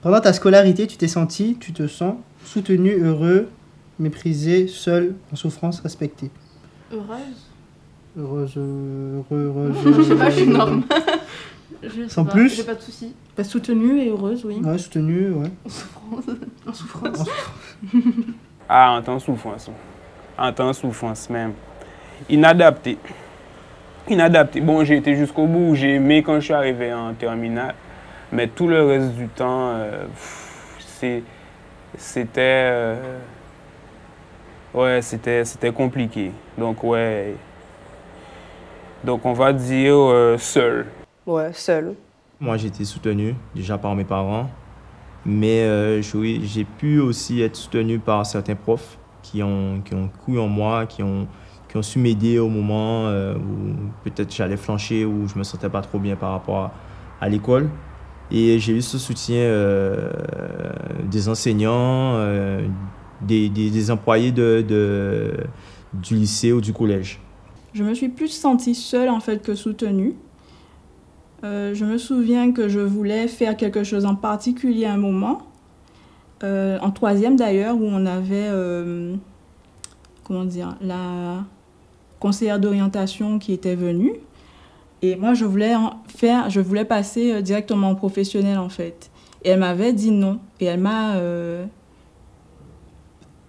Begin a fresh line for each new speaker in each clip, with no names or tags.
Pendant ta scolarité, tu te sens soutenu, heureux, méprisé, seul, en souffrance, respecté.
Heureuse.
Heureuse.
Je sais pas, je suis norme.
Sans plus.
J'ai pas de soucis. Bah, soutenue et heureuse, oui.
Ouais, soutenue, ouais.
En souffrance.
Ah, en temps de souffrance. En temps de souffrance même. Inadapté. Bon, j'ai été jusqu'au bout. J'ai aimé quand je suis arrivé en terminale. Mais tout le reste du temps, c'était compliqué. Donc, ouais. Donc, on va dire seul.
Ouais, seul.
Moi, j'ai été soutenu déjà par mes parents, mais j'ai pu aussi être soutenu par certains profs qui ont cru en moi, qui ont su m'aider au moment où peut-être j'allais flancher, ou je me sentais pas trop bien par rapport à l'école. Et j'ai eu ce soutien des enseignants, des employés du lycée ou du collège.
Je me suis plus sentie seule en fait que soutenue. Je me souviens que je voulais faire quelque chose en particulier à un moment, en troisième d'ailleurs, où on avait la conseillère d'orientation qui était venue. Et moi, je voulais passer directement en professionnel en fait. Et elle m'avait dit non. Et elle m'a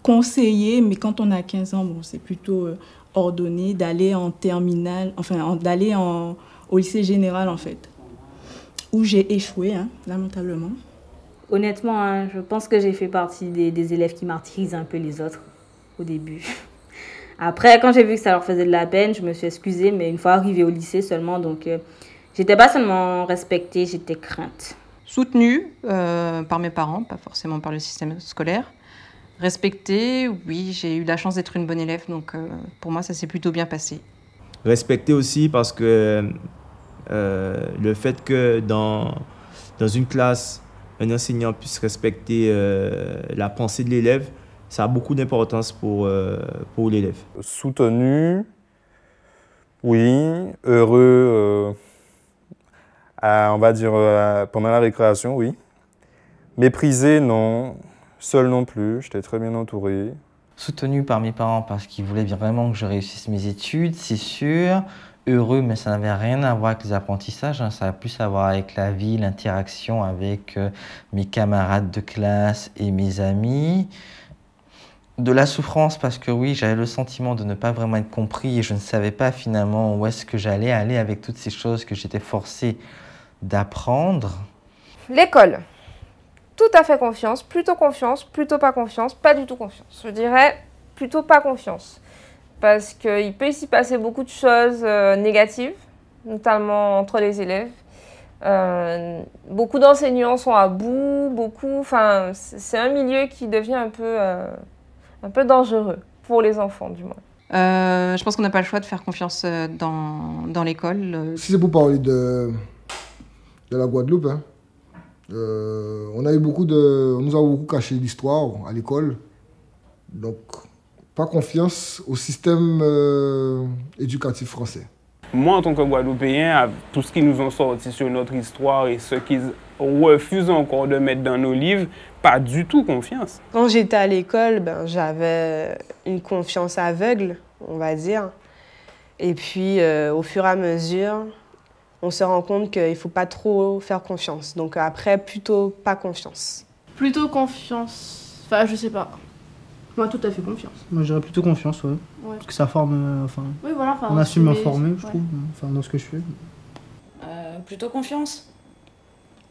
conseillé, mais quand on a 15 ans, bon, c'est plutôt ordonné d'aller en terminale, d'aller au lycée général en fait, où j'ai échoué, lamentablement.
Honnêtement, je pense que j'ai fait partie des élèves qui martyrisent un peu les autres au début. Après, quand j'ai vu que ça leur faisait de la peine, je me suis excusée, mais une fois arrivée au lycée seulement, donc j'étais pas seulement respectée, j'étais crainte.
Soutenue par mes parents, pas forcément par le système scolaire. Respectée, oui, j'ai eu la chance d'être une bonne élève, donc pour moi, ça s'est plutôt bien passé.
Respectée aussi parce que le fait que dans une classe, un enseignant puisse respecter la pensée de l'élève, ça a beaucoup d'importance pour l'élève.
Soutenu, oui. Heureux, on va dire pendant la récréation, oui. Méprisé, non. Seul non plus, j'étais très bien entouré.
Soutenu par mes parents parce qu'ils voulaient vraiment que je réussisse mes études, c'est sûr. Heureux, mais ça n'avait rien à voir avec les apprentissages, ça a plus à voir avec la vie, l'interaction avec mes camarades de classe et mes amis. De la souffrance parce que oui, j'avais le sentiment de ne pas vraiment être compris et je ne savais pas finalement où est-ce que j'allais aller avec toutes ces choses que j'étais forcé d'apprendre.
L'école. Tout à fait confiance, plutôt pas confiance, pas du tout confiance. Je dirais plutôt pas confiance. Parce qu'il peut s'y passer beaucoup de choses négatives, notamment entre les élèves. Beaucoup d'enseignants sont à bout, c'est un milieu qui devient un peu dangereux, pour les enfants du moins.
Je pense qu'on n'a pas le choix de faire confiance dans l'école.
Si c'est pour parler de la Guadeloupe, on nous a beaucoup caché l'histoire à l'école. Donc, pas confiance au système éducatif français.
Moi, en tant que Guadeloupéen, tout ce qu'ils nous ont sorti sur notre histoire et ce qu'ils refusent encore de mettre dans nos livres, pas du tout confiance.
Quand j'étais à l'école, j'avais une confiance aveugle, on va dire. Et puis, au fur et à mesure, on se rend compte qu'il ne faut pas trop faire confiance. Donc après, plutôt pas confiance.
Plutôt confiance. Enfin, je sais pas. Moi, tout à fait confiance.
Moi, j'aurais plutôt confiance, ouais. Parce que ça forme,
oui, voilà,
on assume informer, je trouve, dans ce que je fais.
Plutôt confiance.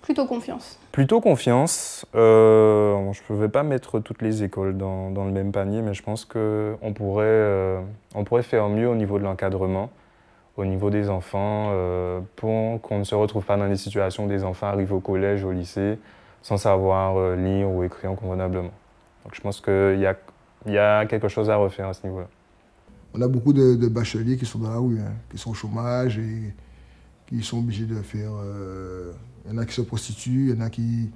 Plutôt confiance.
Plutôt confiance. Je ne vais pas mettre toutes les écoles dans le même panier, mais je pense qu'on pourrait faire mieux au niveau de l'encadrement, au niveau des enfants, pour qu'on ne se retrouve pas dans des situations où des enfants arrivent au collège, au lycée, sans savoir lire ou écrire convenablement. Donc je pense qu'il y a quelque chose à refaire à ce niveau-là.
On a beaucoup de bacheliers qui sont dans la rue, qui sont au chômage et qui sont obligés de faire... Il y en a qui se prostituent, il y en a qui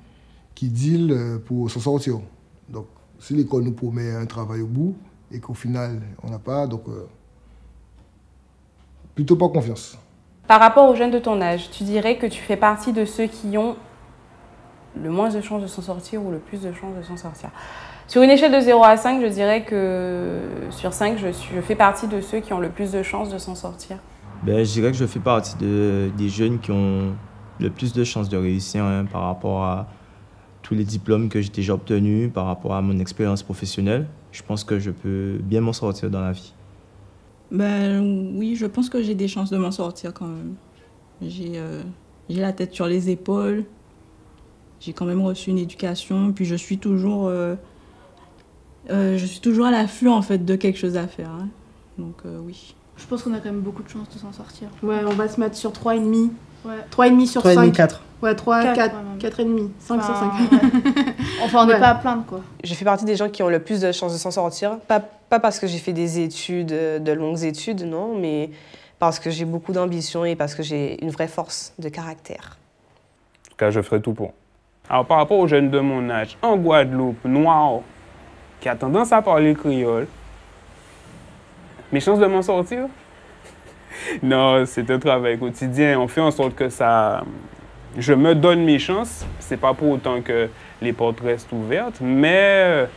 dealent pour s'en sortir. Donc si l'école nous promet un travail au bout et qu'au final on n'a pas, donc plutôt pas confiance.
Par rapport aux jeunes de ton âge, tu dirais que tu fais partie de ceux qui ont le moins de chances de s'en sortir ou le plus de chances de s'en sortir. Sur une échelle de 0 à 5, je dirais que sur 5, je fais partie de ceux qui ont le plus de chances de s'en sortir.
Ben, je dirais que je fais partie des jeunes qui ont le plus de chances de réussir hein, par rapport à tous les diplômes que j'ai déjà obtenus, par rapport à mon expérience professionnelle. Je pense que je peux bien m'en sortir dans la vie.
Ben oui, je pense que j'ai des chances de m'en sortir quand même. J'ai la tête sur les épaules. J'ai quand même reçu une éducation, puis je suis toujours à l'affût en fait de quelque chose à faire. Hein. Donc oui.
Je pense qu'on a quand même beaucoup de chances de s'en sortir.
Ouais, on va se mettre sur 3,5.
Ouais.
3,5 sur 5.
3,5, 4.
Ouais, 3, 4, 4,5. 5 sur 5.
Ouais. Enfin, on n'est pas à plaindre, quoi.
Je fais partie des gens qui ont le plus de chances de s'en sortir. Pas parce que j'ai fait des études, de longues études, non, mais parce que j'ai beaucoup d'ambition et parce que j'ai une vraie force de caractère.
En tout cas, je ferai tout pour.
Alors, par rapport aux jeunes de mon âge, en Guadeloupe, noirs, qui a tendance à parler créole, mes chances de m'en sortir? Non, c'est un travail quotidien. On fait en sorte que ça... Je me donne mes chances. C'est pas pour autant que les portes restent ouvertes, mais...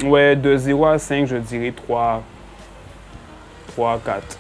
Ouais, de 0 à 5, je dirais 3 à 4.